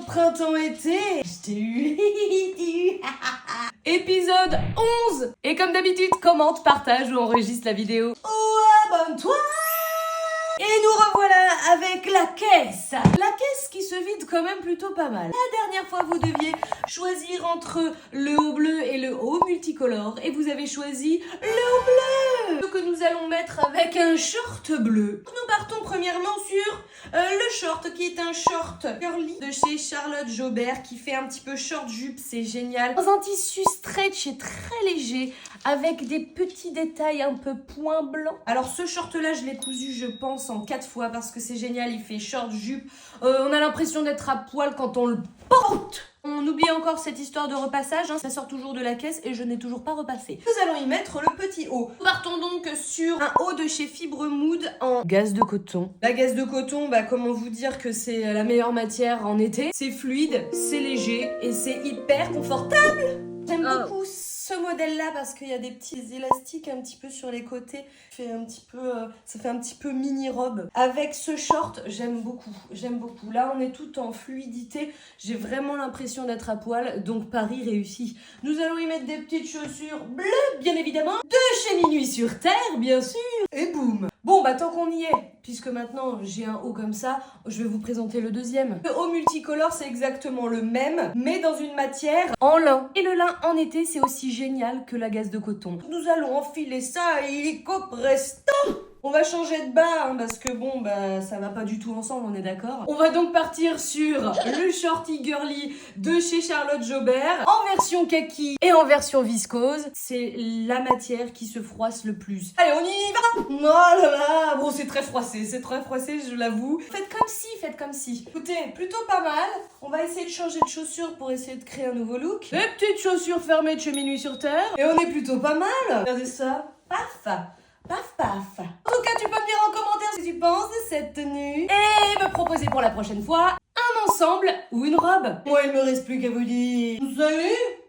printemps-été. Je t'ai eu. Épisode 11. Et comme d'habitude, commente, partage ou enregistre la vidéo. Oh, abonne-toi. Et nous revoilà avec la caisse. La caisse qui se vide quand même plutôt pas mal. La dernière fois, vous deviez choisir entre le haut bleu et le haut multicolore. Et vous avez choisi le haut bleu. Que nous allons mettre avec un short bleu. Nous partons premièrement sur le short qui est un short girly de chez Charlotte Jobert qui fait un petit peu short jupe. C'est génial. Dans un tissu stretch et très léger avec des petits détails un peu point blanc. Alors ce short là je l'ai cousu je pense en 4 fois parce que c'est génial, il fait short jupe, on a l'impression d'être à poil quand on le porte. On oublie encore cette histoire de repassage, ça sort toujours de la caisse et je n'ai toujours pas repassé. Nous allons y mettre le petit haut. Nous partons donc sur un haut de chez Fibre Mood en gaze de coton. La gaze de coton, comment vous dire que c'est la meilleure matière en été. C'est fluide, c'est léger et c'est hyper confortable. J'aime beaucoup ce modèle-là parce qu'il y a des petits élastiques un petit peu sur les côtés. Ça fait un petit peu mini-robe. Avec ce short, j'aime beaucoup. Là, on est tout en fluidité. J'ai vraiment l'impression d'être à poil, donc pari réussi. Nous allons y mettre des petites chaussures bleues, bien évidemment. De chez Minuit sur Terre, bien sûr. Et boum. Bon, tant qu'on y est, puisque maintenant j'ai un haut comme ça, je vais vous présenter le deuxième. Le haut multicolore, c'est exactement le même, mais dans une matière en lin. Et le lin en été, c'est aussi génial que la gaze de coton. Nous allons enfiler ça illico presto. On va changer de bas, parce que ça va pas du tout ensemble, on est d'accord. On va donc partir sur le shorty girly de chez Charlotte Jobert, en version kaki et en version viscose. C'est la matière qui se froisse le plus. Allez, on y va. Oh là là, bon, c'est très froissé, je l'avoue. Faites comme si. Écoutez, plutôt pas mal. On va essayer de changer de chaussures pour essayer de créer un nouveau look. Les petites chaussures fermées de chez Minuit sur Terre. Et on est plutôt pas mal. Regardez ça. Paf. Paf, paf. En tout cas, tu peux me dire en commentaire ce que tu penses de cette tenue. Et me proposer pour la prochaine fois un ensemble ou une robe. Moi, il me reste plus qu'à vous dire salut.